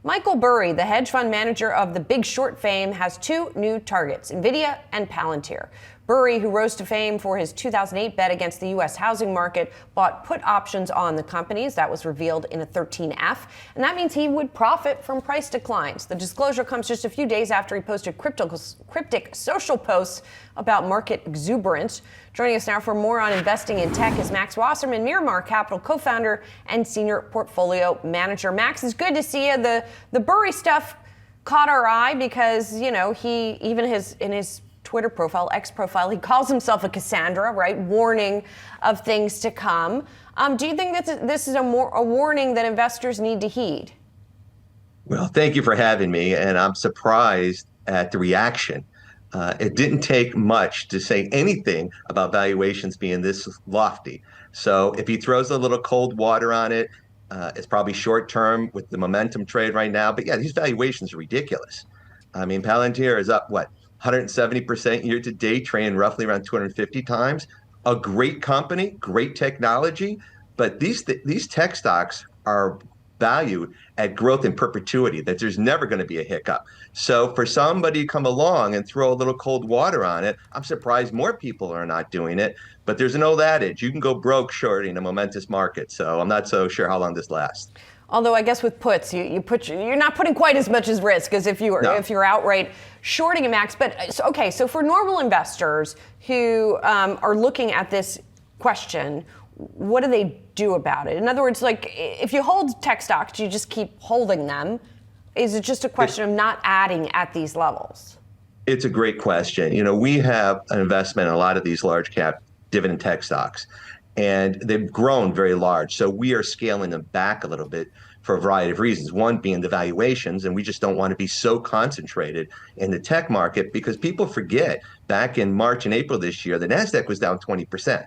Michael Burry, the hedge fund manager of the Big Short fame, has two new targets, Nvidia and Palantir. Burry, who rose to fame for his 2008 bet against the U.S. housing market, bought put options on the companies. That was revealed in a 13F, and that means he would profit from price declines. The disclosure comes just a few days after he posted cryptic social posts about market exuberance. Joining us now for more on investing in tech is Max Wasserman, Miramar Capital co-founder and senior portfolio manager. Max, it's good to see you. The Burry stuff caught our eye because, you know, he even in his Twitter profile, X profile, he calls himself a Cassandra, right? Warning of things to come. Do you think that this is a warning that investors need to heed? Well, thank you for having me, and I'm surprised at the reaction. It didn't take much to say anything about valuations being this lofty. So if he throws a little cold water on it, it's probably short term with the momentum trade right now. But yeah, these valuations are ridiculous. I mean, Palantir is up, what, 170% year to date, trading roughly around 250 times. A great company, great technology, but these tech stocks are valued at growth in perpetuity, that there's never going to be a hiccup. So for somebody to come along and throw a little cold water on it, I'm surprised more people are not doing it. But there's an old adage, you can go broke shorting a momentous market. So I'm not so sure how long this lasts. Although I guess with puts, you're not putting quite as much as risk as if you're outright shorting a Max. But okay, so for normal investors who are looking at this question, what do they do about it? In other words, like if you hold tech stocks, do you just keep holding them? Is it just a question of not adding at these levels? It's a great question. You know, we have an investment in a lot of these large cap dividend tech stocks, and they've grown very large. So we are scaling them back a little bit for a variety of reasons. One being the valuations, and we just don't want to be so concentrated in the tech market because people forget back in March and April this year, the NASDAQ was down 20%.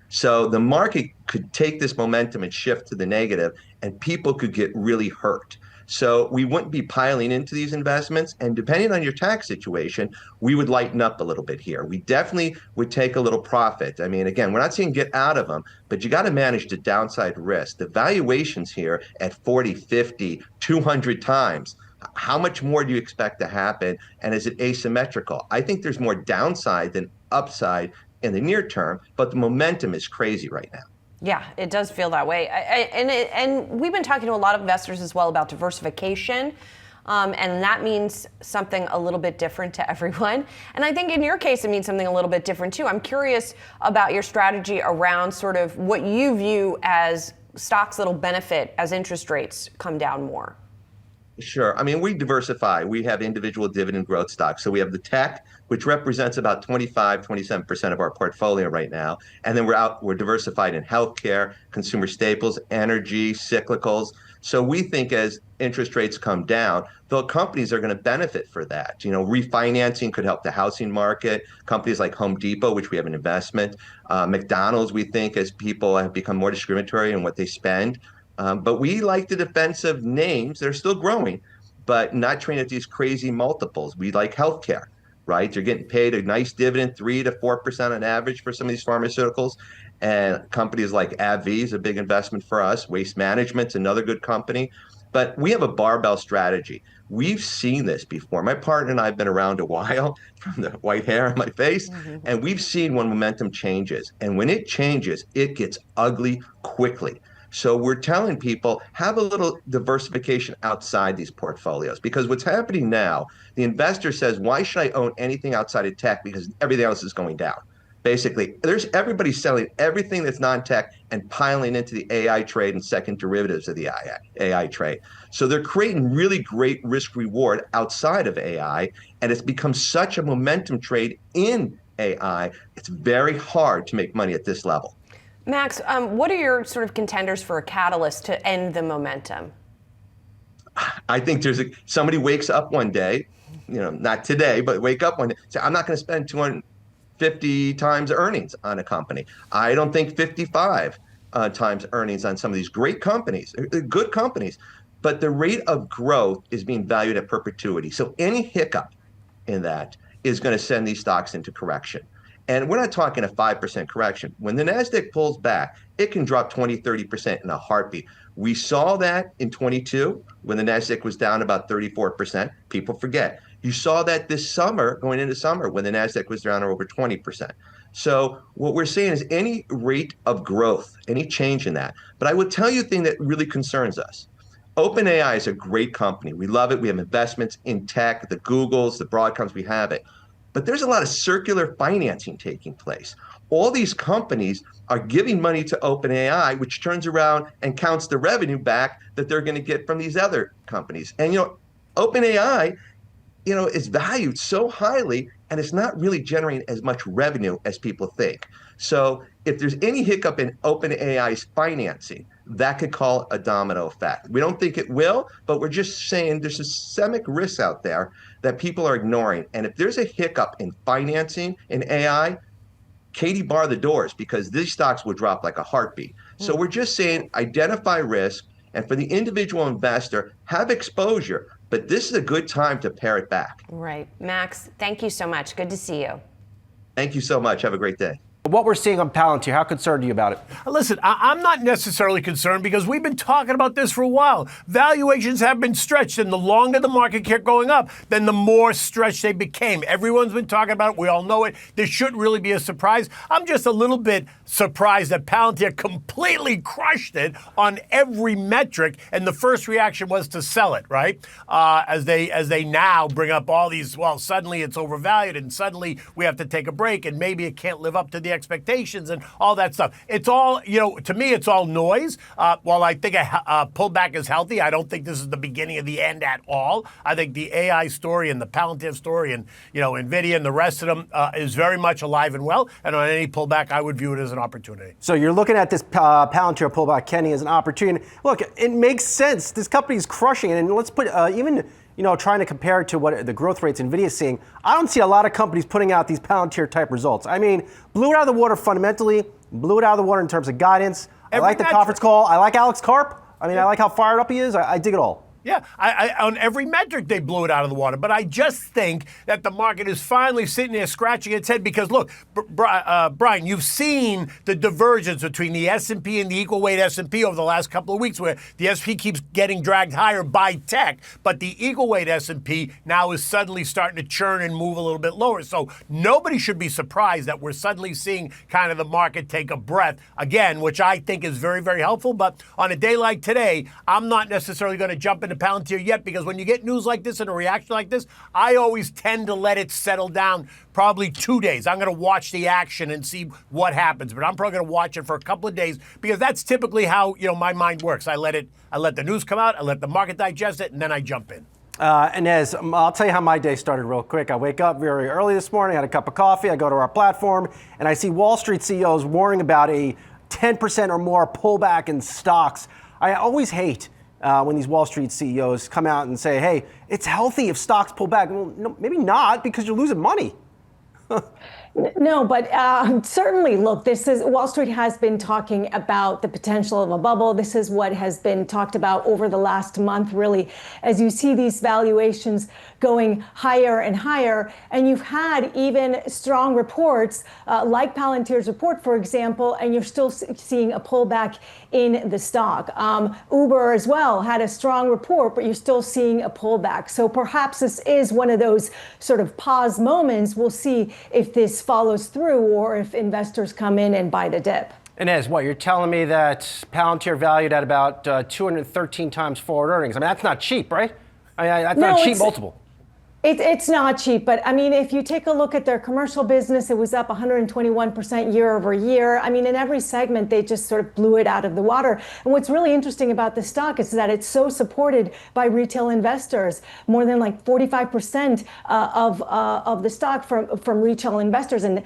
So the market could take this momentum and shift to the negative, and people could get really hurt. So we wouldn't be piling into these investments. And depending on your tax situation, we would lighten up a little bit here. We definitely would take a little profit. I mean, again, we're not saying get out of them, but you got to manage the downside risk. The valuations here at 40, 50, 200 times. How much more do you expect to happen? And is it asymmetrical? I think there's more downside than upside in the near term, but the momentum is crazy right now. Yeah, it does feel that way. And we've been talking to a lot of investors as well about diversification. And that means something a little bit different to everyone. And I think in your case, it means something a little bit different too. I'm curious about your strategy around sort of what you view as stocks that'll benefit as interest rates come down more. Sure. I mean, we diversify. We have individual dividend growth stocks. So we have the tech, which represents about 25, 27% of our portfolio right now. And then we're diversified in healthcare, consumer staples, energy, cyclicals. So we think as interest rates come down, the companies are going to benefit for that. You know, refinancing could help the housing market. Companies like Home Depot, which we have an investment. McDonald's, we think, as people have become more discriminatory in what they spend. But we like the defensive names. They're still growing, but not trading at these crazy multiples. We like healthcare, right? They're getting paid a nice dividend, 3 to 4% on average for some of these pharmaceuticals. And companies like AbbVie is a big investment for us. Waste Management's another good company. But we have a barbell strategy. We've seen this before. My partner and I have been around a while from the white hair on my face, and we've seen when momentum changes. And when it changes, it gets ugly quickly. So we're telling people, have a little diversification outside these portfolios, because what's happening now, the investor says, why should I own anything outside of tech? Because everything else is going down. Basically, everybody's selling everything that's non-tech and piling into the AI trade and second derivatives of the AI trade. So they're creating really great risk reward outside of AI, and it's become such a momentum trade in AI. It's very hard to make money at this level. Max, what are your sort of contenders for a catalyst to end the momentum? I think somebody wakes up one day, you know, not today, but wake up one day, say, I'm not going to spend 250 times earnings on a company. I don't think 55 times earnings on some of these great companies, good companies, but the rate of growth is being valued at perpetuity. So any hiccup in that is going to send these stocks into correction. And we're not talking a 5% correction. When the NASDAQ pulls back, it can drop 20, 30% in a heartbeat. We saw that in 22 when the NASDAQ was down about 34%. People forget. You saw that this summer, going into summer, when the NASDAQ was down over 20%. So what we're seeing is any rate of growth, any change in that. But I would tell you a thing that really concerns us. OpenAI is a great company. We love it. We have investments in tech, the Googles, the Broadcoms, we have it. But there's a lot of circular financing taking place. All these companies are giving money to OpenAI, which turns around and counts the revenue back that they're going to get from these other companies. And, OpenAI, is valued so highly, and it's not really generating as much revenue as people think. So if there's any hiccup in OpenAI's financing, that could cause a domino effect. We don't think it will, but we're just saying there's systemic risks out there that people are ignoring. And if there's a hiccup in financing in AI, Katie, bar the doors, because these stocks will drop like a heartbeat. So we're just saying identify risk, and for the individual investor, have exposure. But this is a good time to pare it back. Right. Max, thank you so much. Good to see you. Thank you so much. Have a great day. What we're seeing on Palantir, how concerned are you about it? Listen, I'm not necessarily concerned because we've been talking about this for a while. Valuations have been stretched, and the longer the market kept going up, then the more stretched they became. Everyone's been talking about it. We all know it. This shouldn't really be a surprise. I'm just a little bit surprised that Palantir completely crushed it on every metric, and the first reaction was to sell it, right? As they now bring up all these, well, suddenly it's overvalued, and suddenly we have to take a break, and maybe it can't live up to the expectations and all that stuff. It's all, to me, it's all noise. While I think a pullback is healthy, I don't think this is the beginning of the end at all. I think the AI story and the Palantir story and, Nvidia and the rest of them is very much alive and well. And on any pullback, I would view it as an opportunity. So you're looking at this Palantir pullback, Kenny, as an opportunity. Look, it makes sense. This company is crushing it. And let's put even trying to compare it to what the growth rates Nvidia is seeing, I don't see a lot of companies putting out these Palantir type results. I mean, blew it out of the water fundamentally, blew it out of the water in terms of guidance. I like the conference call. I like Alex Karp. I mean, I like how fired up he is. I dig it all. Yeah, on every metric they blew it out of the water. But I just think that the market is finally sitting there scratching its head because, look, Brian, you've seen the divergence between the S&P and the equal weight S&P over the last couple of weeks where the S&P keeps getting dragged higher by tech, but the equal weight S&P now is suddenly starting to churn and move a little bit lower. So nobody should be surprised that we're suddenly seeing kind of the market take a breath again, which I think is very, very helpful. But on a day like today, I'm not necessarily going to jump into Palantir yet, because when you get news like this and a reaction like this, I always tend to let it settle down probably 2 days. I'm going to watch the action and see what happens, but I'm probably going to watch it for a couple of days because that's typically how my mind works. I let the news come out, I let the market digest it, and then I jump in. Inez, I'll tell you how my day started real quick. I wake up very early this morning, had a cup of coffee, I go to our platform, and I see Wall Street CEOs warning about a 10% or more pullback in stocks. I always hate when these Wall Street CEOs come out and say, hey, it's healthy if stocks pull back. Well, no, maybe not, because you're losing money. No, but certainly, look, Wall Street has been talking about the potential of a bubble. This is what has been talked about over the last month, really, as you see these valuations going higher and higher. And you've had even strong reports like Palantir's report, for example, and you're still seeing a pullback in the stock. Uber as well had a strong report, but you're still seeing a pullback. So perhaps this is one of those sort of pause moments. We'll see if this follows through or if investors come in and buy the dip. Inez, what, you're telling me that Palantir valued at about 213 times forward earnings? I mean, that's not cheap, right? I mean, that's not a cheap multiple. It's not cheap, but I mean, if you take a look at their commercial business, it was up 121% year over year. I mean, in every segment, they just sort of blew it out of the water. And what's really interesting about the stock is that it's so supported by retail investors. More than like 45% of the stock from retail investors. And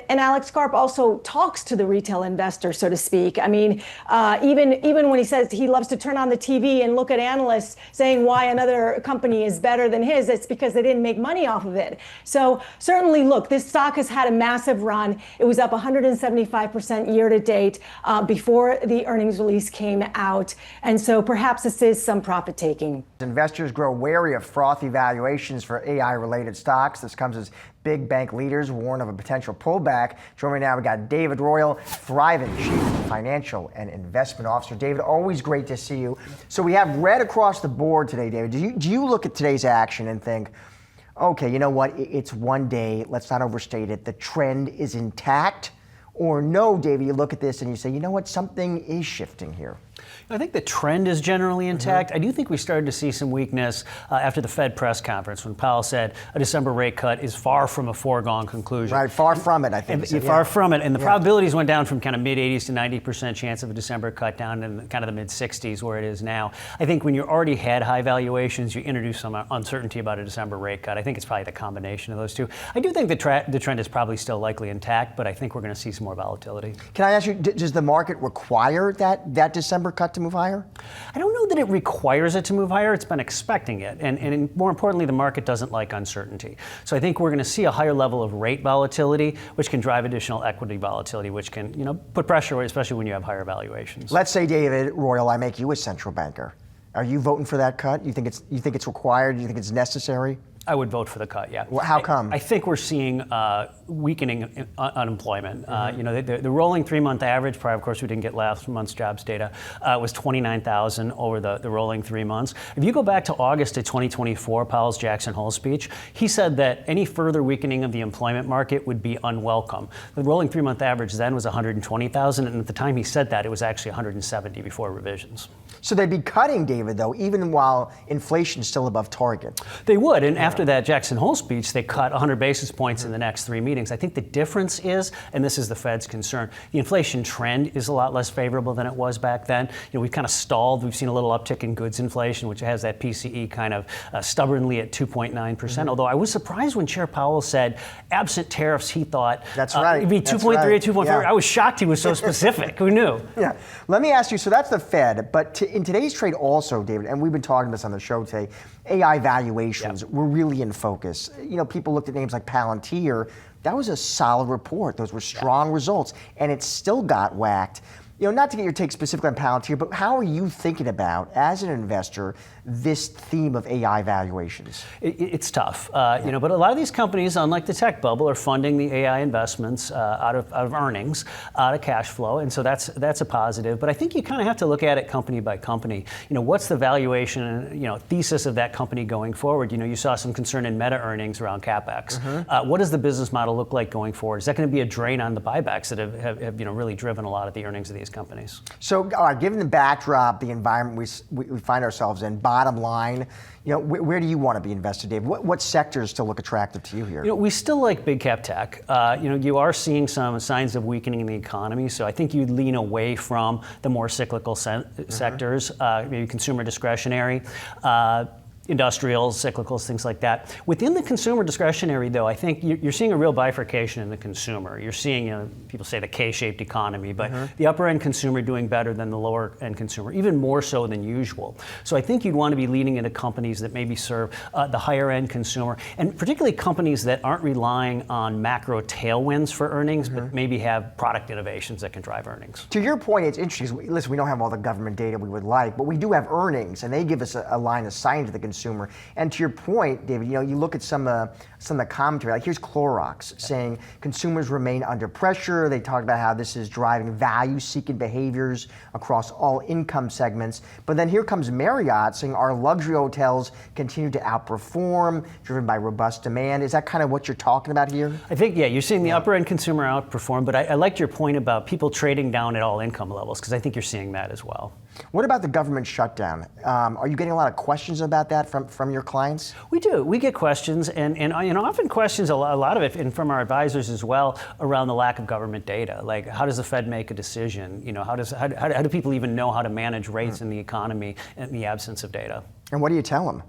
Alex Karp also talks to the retail investors, so to speak. I mean, even when he says he loves to turn on the TV and look at analysts saying why another company is better than his, it's because they didn't make money off of it. So certainly, look, this stock has had a massive run. It was up 175% year to date before the earnings release came out. And so perhaps this is some profit taking. Investors grow wary of frothy valuations for AI-related stocks. This comes as big bank leaders warn of a potential pullback. Joining me now, we got David Royal, Thrivent Chief Financial and Investment Officer. David, always great to see you. So we have red across the board today, David. Do you look at today's action and think, okay, you know what, it's one day, let's not overstate it, the trend is intact? Or no, David, you look at this and you say, you know what, something is shifting here? I think the trend is generally intact. I do think we started to see some weakness after the Fed press conference when Powell said a December rate cut is far from a foregone conclusion. Right, far from it, I think. Far from it. And the probabilities went down from kind of mid-80s to 90% chance of a December cut down to kind of the mid-60s where it is now. I think when you already had high valuations, you introduce some uncertainty about a December rate cut. I think it's probably the combination of those two. I do think the trend is probably still likely intact, but I think we're going to see some more volatility. Can I ask you, does the market require that December cut to move higher? I don't know that it requires it to move higher. It's been expecting it. And more importantly, the market doesn't like uncertainty. So I think we're going to see a higher level of rate volatility, which can drive additional equity volatility, which can put pressure, especially when you have higher valuations. Let's say, David Royal, I make you a central banker. Are you voting for that cut? You think it's required? Do you think it's necessary? I would vote for the cut, yeah. Well, how come? I think we're seeing weakening unemployment. The rolling 3-month average, prior, of course, we didn't get last month's jobs data, was 29,000 over the rolling 3 months. If you go back to August of 2024, Powell's Jackson Hole speech, he said that any further weakening of the employment market would be unwelcome. The rolling 3-month average then was 120,000, and at the time he said that, it was actually 170 before revisions. So they'd be cutting, David, though, even while inflation is still above target. They would, and after that Jackson Hole speech, they cut 100 basis points in the next 3 meetings. I think the difference is, and this is the Fed's concern, the inflation trend is a lot less favorable than it was back then. We've kind of stalled. We've seen a little uptick in goods inflation, which has that PCE kind of stubbornly at 2.9%. Although I was surprised when Chair Powell said, absent tariffs, he thought that's right. It'd be 2.3 or 2.4. Yeah. I was shocked he was so specific. Who knew? Yeah. Let me ask you, so that's the Fed, but in today's trade also, David, and we've been talking this on the show today, AI valuations were really in focus. People looked at names like Palantir. That was a solid report. Those were strong results, and it still got whacked. Not to get your take specifically on Palantir, but how are you thinking about, as an investor, this theme of AI valuations? It's tough, but a lot of these companies, unlike the tech bubble, are funding the AI investments out of earnings, out of cash flow, and so that's a positive. But I think you kind of have to look at it company by company. What's the valuation, thesis of that company going forward? You saw some concern in Meta earnings around CapEx. What does the business model look like going forward? Is that going to be a drain on the buybacks that have really driven a lot of the earnings of these companies? So, all right, given the backdrop, the environment we find ourselves in, bottom line, where do you want to be invested, Dave? What sectors still look attractive to you here? We still like big cap tech. You are seeing some signs of weakening in the economy, so I think you'd lean away from the more cyclical sectors, maybe consumer discretionary. Industrials, cyclicals, things like that. Within the consumer discretionary, though, I think you're seeing a real bifurcation in the consumer. You're seeing, people say the K-shaped economy, but the upper-end consumer doing better than the lower-end consumer, even more so than usual. So I think you'd want to be leaning into companies that maybe serve the higher-end consumer, and particularly companies that aren't relying on macro tailwinds for earnings, but maybe have product innovations that can drive earnings. To your point, it's interesting. Listen, we don't have all the government data we would like, but we do have earnings, and they give us a line of sight into the consumer. And to your point, David, you look at some of the commentary, like here's Clorox saying consumers remain under pressure. They talk about how this is driving value-seeking behaviors across all income segments. But then here comes Marriott saying our luxury hotels continue to outperform, driven by robust demand. Is that kind of what you're talking about here? I think, you're seeing the upper-end consumer outperform, but I liked your point about people trading down at all income levels, because I think you're seeing that as well. What about the government shutdown? Are you getting a lot of questions about that from your clients? We do. We get questions, and often questions, a lot of it, and from our advisors as well, around the lack of government data. Like, how does the Fed make a decision? How do people even know how to manage rates in the economy in the absence of data? And what do you tell them?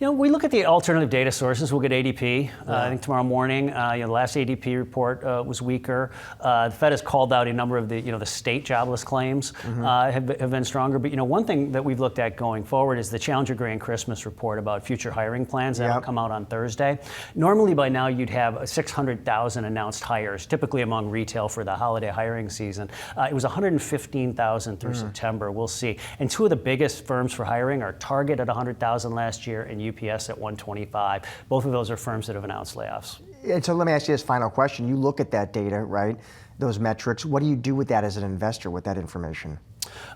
We look at the alternative data sources. We'll get ADP. I think tomorrow morning. The last ADP report was weaker. The Fed has called out a number of the state jobless claims have been stronger. But one thing that we've looked at going forward is the Challenger Gray and Christmas report about future hiring plans that'll come out on Thursday. Normally by now you'd have 600,000 announced hires, typically among retail for the holiday hiring season. It was 115,000 through September. We'll see. And two of the biggest firms for hiring are Target at 100,000 last year and UPS at 125. Both of those are firms that have announced layoffs. And so let me ask you this final question. You look at that data, right? Those metrics. What do you do with that as an investor with that information?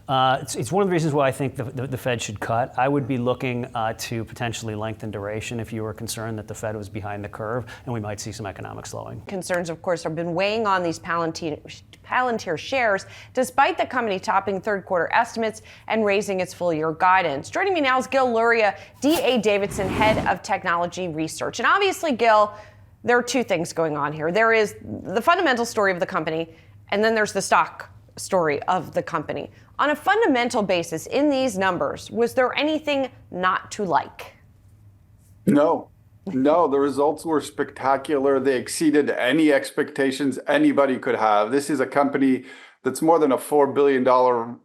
It's one of the reasons why I think the Fed should cut. I would be looking to potentially lengthen duration if you were concerned that the Fed was behind the curve and we might see some economic slowing. Concerns, of course, have been weighing on these Palantir shares, despite the company topping third quarter estimates and raising its full year guidance. Joining me now is Gil Luria, D.A. Davidson, head of technology research. And obviously, Gil, there are two things going on here. There is the fundamental story of the company, and then there's the stock story of the company. On a fundamental basis, in these numbers, was there anything not to like? No, the results were spectacular. They exceeded any expectations anybody could have. This is a company that's more than a $4 billion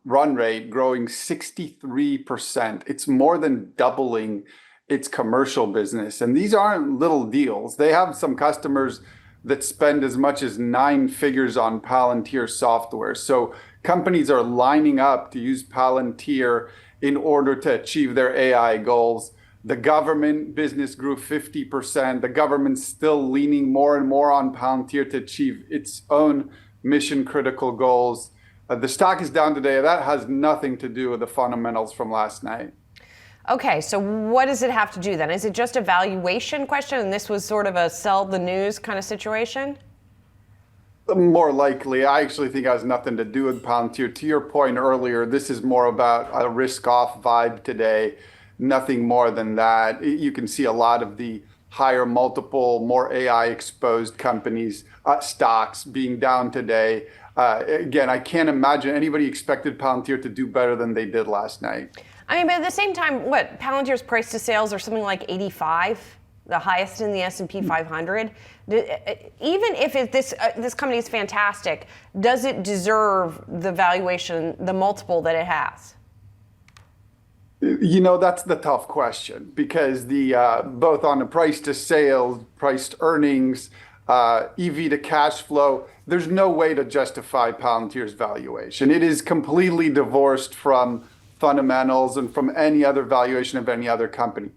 run rate, growing 63%. It's more than doubling its commercial business. And these aren't little deals. They have some customers that spend as much as 9 figures on Palantir software. So companies are lining up to use Palantir in order to achieve their AI goals. The government business grew 50%. The government's still leaning more and more on Palantir to achieve its own mission critical goals. The stock is down today. That has nothing to do with the fundamentals from last night. Okay, so what does it have to do then? Is it just a valuation question and this was sort of a sell the news kind of situation? More likely. I actually think it has nothing to do with Palantir. To your point earlier, this is more about a risk-off vibe today, nothing more than that. You can see a lot of the higher multiple, more AI-exposed companies, stocks being down today. Again, I can't imagine anybody expected Palantir to do better than they did last night. I mean, but at the same time, Palantir's price to sales are something like 85, the highest in the S&P 500. Even if this company is fantastic, does it deserve the valuation, the multiple that it has? You know, that's the tough question because the both on the price to sales, price to earnings, EV to cash flow, there's no way to justify Palantir's valuation. It is completely divorced from fundamentals and from any other valuation of any other company,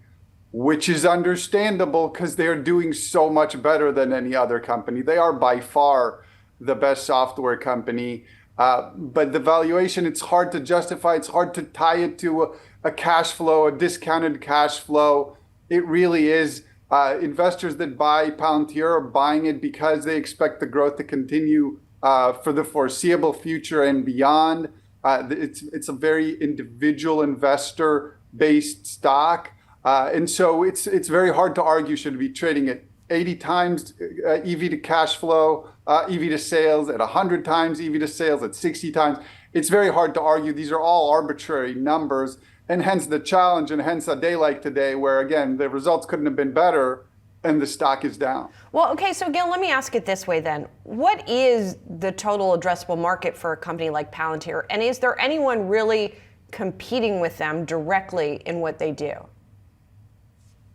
which is understandable because they're doing so much better than any other company. They are by far the best software company, but the valuation, it's hard to justify. It's hard to tie it to a cash flow, a discounted cash flow. It really is. Investors that buy Palantir are buying it because they expect the growth to continue for the foreseeable future and beyond. It's a very individual investor-based stock. And so it's very hard to argue should be trading at 80 times EV to cash flow, EV to sales, at 100 times EV to sales, at 60 times. It's very hard to argue. These are all arbitrary numbers, and hence the challenge, and hence a day like today where, again, the results couldn't have been better and the stock is down. Well, okay, so Gil, let me ask it this way then. What is the total addressable market for a company like Palantir? And is there anyone really competing with them directly in what they do?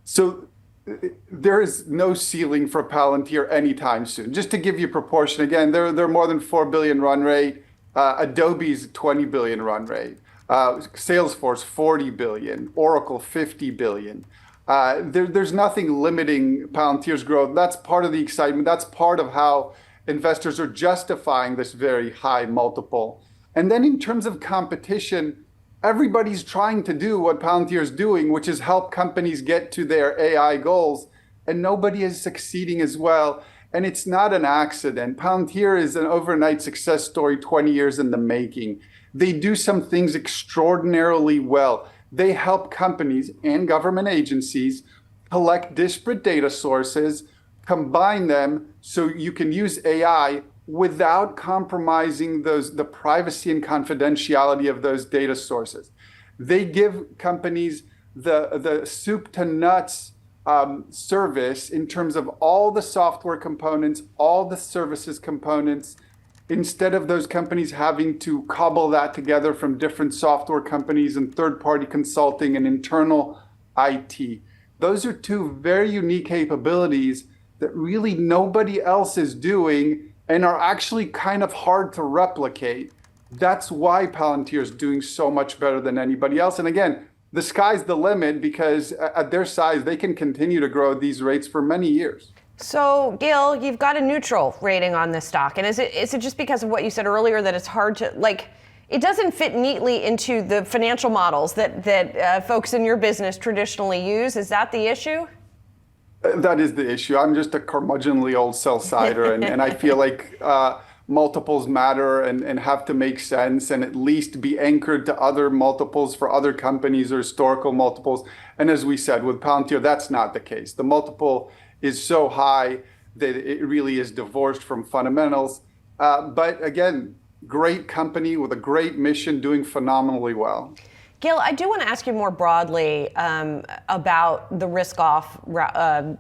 So there is no ceiling for Palantir anytime soon. Just to give you proportion, again, they're more than 4 billion run rate. Adobe's 20 billion run rate. Salesforce 40 billion. Oracle 50 billion. There's nothing limiting Palantir's growth. That's part of the excitement. That's part of how investors are justifying this very high multiple. And then in terms of competition, everybody's trying to do what Palantir is doing, which is help companies get to their AI goals, and nobody is succeeding as well. And it's not an accident. Palantir is an overnight success story, 20 years in the making. They do some things extraordinarily well. They help companies and government agencies collect disparate data sources, combine them so you can use AI without compromising the privacy and confidentiality of those data sources. They give companies the soup to nuts service in terms of all the software components, all the services components, instead of those companies having to cobble that together from different software companies and third-party consulting and internal IT. Those are two very unique capabilities that really nobody else is doing and are actually kind of hard to replicate. That's why Palantir is doing so much better than anybody else. And again, the sky's the limit because at their size, they can continue to grow at these rates for many years. So, Gil, you've got a neutral rating on this stock. And is it just because of what you said earlier that it's hard to, like, it doesn't fit neatly into the financial models that folks in your business traditionally use? Is that the issue? That is the issue. I'm just a curmudgeonly old sell-sider, and I feel like multiples matter and have to make sense and at least be anchored to other multiples for other companies or historical multiples. And as we said, with Palantir, that's not the case. The multiple is so high that it really is divorced from fundamentals. But again, great company with a great mission doing phenomenally well. Gil, I do want to ask you more broadly about the risk-off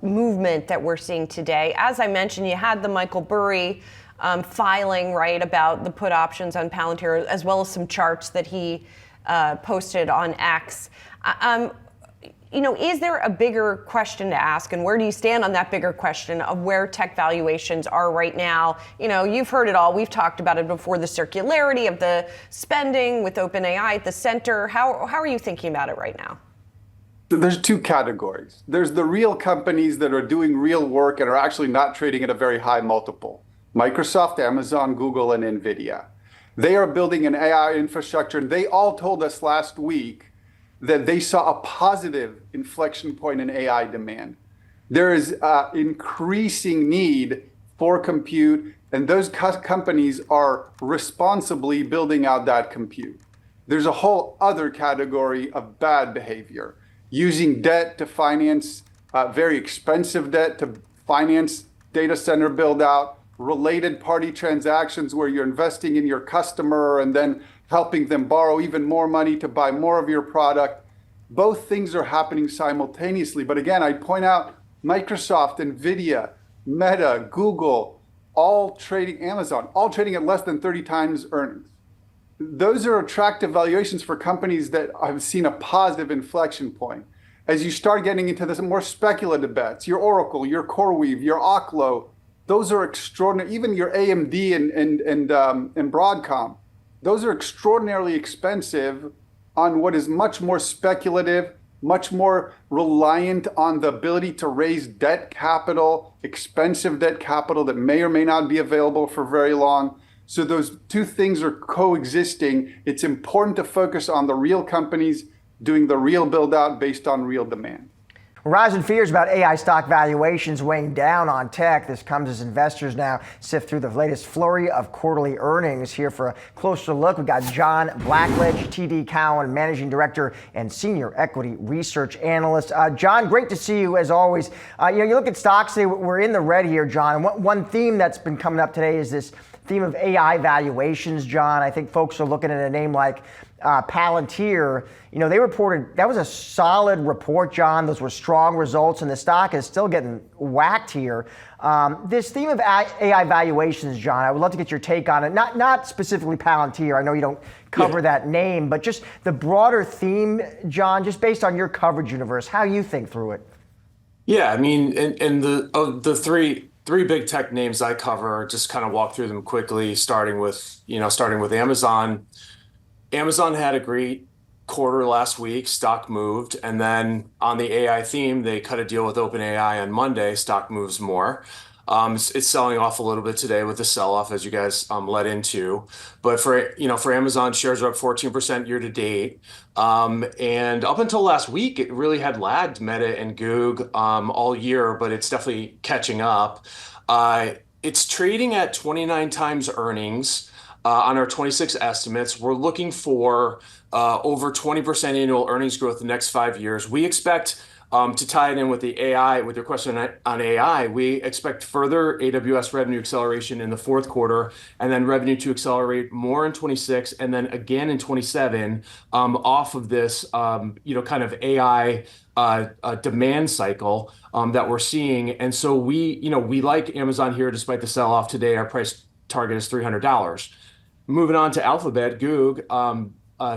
movement that we're seeing today. As I mentioned, you had the Michael Burry filing, right, about the put options on Palantir, as well as some charts that he posted on X. Is there a bigger question to ask, and where do you stand on that bigger question of where tech valuations are right now? You've heard it all. We've talked about it before, the circularity of the spending with OpenAI at the center. How are you thinking about it right now? There's two categories. There's the real companies that are doing real work and are actually not trading at a very high multiple. Microsoft, Amazon, Google, and Nvidia. They are building an AI infrastructure, and they all told us last week that they saw a positive inflection point in AI demand. There is increasing need for compute, and those companies are responsibly building out that compute. There's a whole other category of bad behavior, using debt to finance, very expensive debt to finance data center build out, related party transactions where you're investing in your customer and then helping them borrow even more money to buy more of your product. Both things are happening simultaneously. But again, I point out Microsoft, Nvidia, Meta, Google, all trading, Amazon, all trading at less than 30 times earnings. Those are attractive valuations for companies that have seen a positive inflection point. As you start getting into this more speculative bets, your Oracle, your CoreWeave, your Oklo, those are extraordinary. Even your AMD and Broadcom, those are extraordinarily expensive on what is much more speculative, much more reliant on the ability to raise debt capital, expensive debt capital that may or may not be available for very long. So those two things are coexisting. It's important to focus on the real companies doing the real build out based on real demand. Rising fears about AI stock valuations weighing down on tech. This comes as investors now sift through the latest flurry of quarterly earnings. Here for a closer look, we've got John Blackledge, TD Cowen Managing Director and Senior Equity Research Analyst. John, great to see you as always. You look at stocks today, we're in the red here, John. And one theme that's been coming up today is this theme of AI valuations, John. I think folks are looking at a name like Palantir. They reported that was a solid report, John. Those were strong results, and the stock is still getting whacked here. This theme of AI valuations, John, I would love to get your take on it. Not specifically Palantir. I know you don't cover that name, but just the broader theme, John, just based on your coverage universe, how you think through it. Yeah, I mean, and the three big tech names I cover, just kind of walk through them quickly, starting with Amazon. Amazon had a great quarter last week, stock moved, and then on the AI theme, they cut a deal with OpenAI on Monday, stock moves more. It's selling off a little bit today with the sell-off, as you guys led into. But for Amazon, shares are up 14% year to date. And up until last week, it really had lagged Meta and Goog all year, but it's definitely catching up. It's trading at 29 times earnings. On our 26 estimates, we're looking for over 20% annual earnings growth the next 5 years. We expect to tie it in with the AI, with your question on AI, we expect further AWS revenue acceleration in the fourth quarter, and then revenue to accelerate more in 26, and then again in 27 off of this, kind of AI demand cycle that we're seeing. And so we like Amazon here despite the sell-off today. Our price target is $300. Moving on to Alphabet, Goog,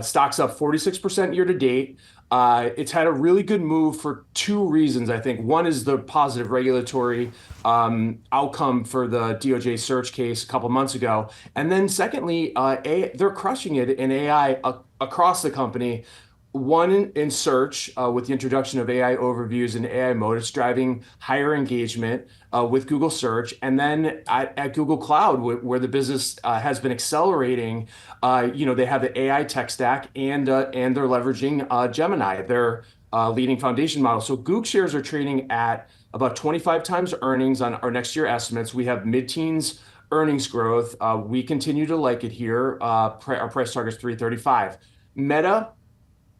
stock's up 46% year to date. It's had a really good move for two reasons, I think. One is the positive regulatory outcome for the DOJ search case a couple months ago. And then secondly, they're crushing it in AI across the company. One in search with the introduction of AI overviews and AI mode, it's driving higher engagement with Google Search, and then at Google Cloud, where the business has been accelerating. They have the AI tech stack, and they're leveraging Gemini, their leading foundation model. So Google shares are trading at about 25 times earnings on our next year estimates. We have mid-teens earnings growth. We continue to like it here. Our price target is 335. Meta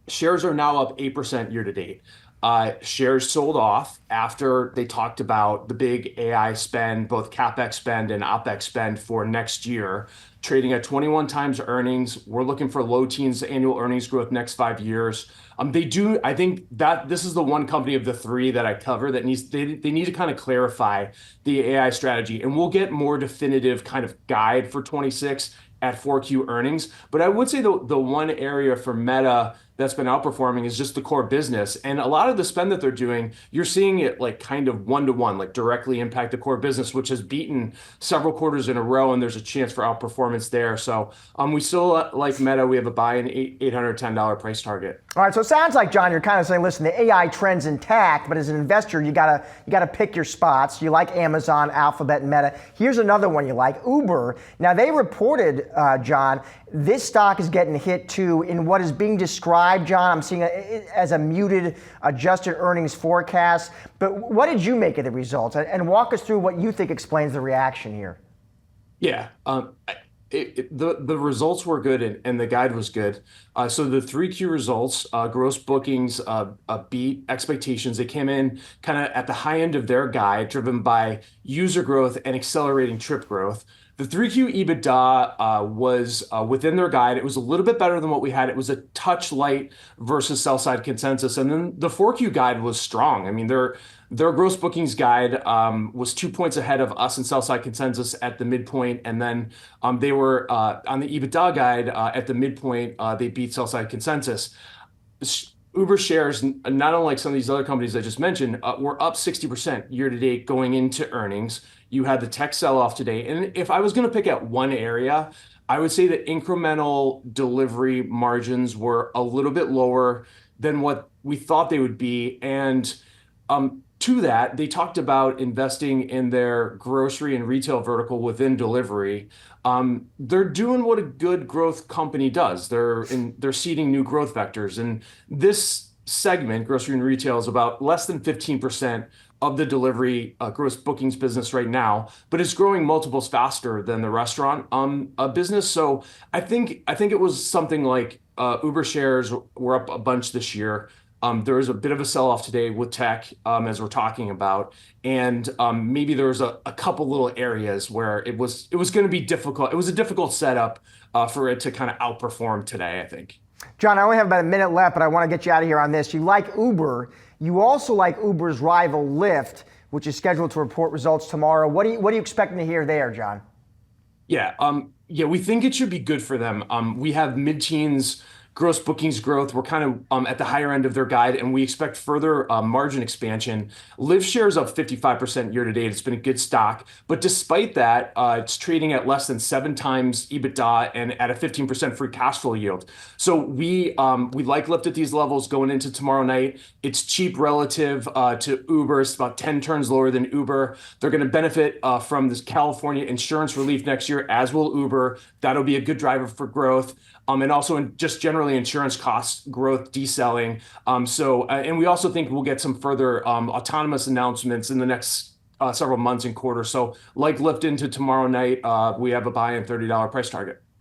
shares are now up 8% year to date. Shares sold off after they talked about the big AI spend, both CapEx spend and OpEx spend for next year, trading at 21 times earnings. We're looking for low teens annual earnings growth next 5 years. I think that this is the one company of the three that I cover that they need to kind of clarify the AI strategy, and we'll get more definitive kind of guide for 26 at 4Q earnings. But I would say the one area for Meta that's been outperforming is just the core business. And a lot of the spend that they're doing, you're seeing it like kind of one-to-one, like directly impact the core business, which has beaten several quarters in a row, and there's a chance for outperformance there. So we still like Meta. We have a buy-in $810 price target. All right, so it sounds like, John, you're kind of saying, listen, the AI trend's intact, but as an investor, you gotta pick your spots. You like Amazon, Alphabet, and Meta. Here's another one you like, Uber. Now, they reported, John, this stock is getting hit too in what is being described, John, I'm seeing it as a muted adjusted earnings forecast. But what did you make of the results? And walk us through what you think explains the reaction here. Yeah. The results were good, and the guide was good. So the 3Q results, gross bookings beat expectations. They came in kind of at the high end of their guide, driven by user growth and accelerating trip growth. The 3Q EBITDA was within their guide. It was a little bit better than what we had. It was a touch light versus sell side consensus. And then the 4Q guide was strong. I mean, their gross bookings guide was 2 points ahead of us and sell side consensus at the midpoint. And then they were on the EBITDA guide at the midpoint. They beat sell side consensus. Uber shares, not unlike some of these other companies I just mentioned, were up 60% year to date going into earnings. You had the tech sell-off today. And if I was going to pick out one area, I would say that incremental delivery margins were a little bit lower than what we thought they would be. And to that, they talked about investing in their grocery and retail vertical within delivery. They're doing what a good growth company does. They're seeding new growth vectors. And this segment, grocery and retail, is about less than 15% of the delivery gross bookings business right now, but it's growing multiples faster than the restaurant business. So I think it was something like Uber shares were up a bunch this year. There was a bit of a sell-off today with tech, as we're talking about, and maybe there was a couple little areas where it was going to be difficult. It was a difficult setup for it to kind of outperform today, I think. John, I only have about a minute left, but I want to get you out of here on this. You like Uber. You also like Uber's rival Lyft, which is scheduled to report results tomorrow. What are you expecting to hear there, John? Yeah, we think it should be good for them. We have mid-teens gross bookings growth. We're kind of at the higher end of their guide, and we expect further margin expansion. Lyft shares up 55% year to date. It's been a good stock, but despite that, it's trading at less than 7 times EBITDA and at a 15% free cash flow yield. So we like Lyft at these levels going into tomorrow night. It's cheap relative to Uber. It's about 10 turns lower than Uber. They're going to benefit from this California insurance relief next year, as will Uber. That'll be a good driver for growth. And also in just generally insurance costs growth decelerating. And we also think we'll get some further autonomous announcements in the next several months and quarters. So like Lyft into tomorrow night, we have a buy-in $30 price target.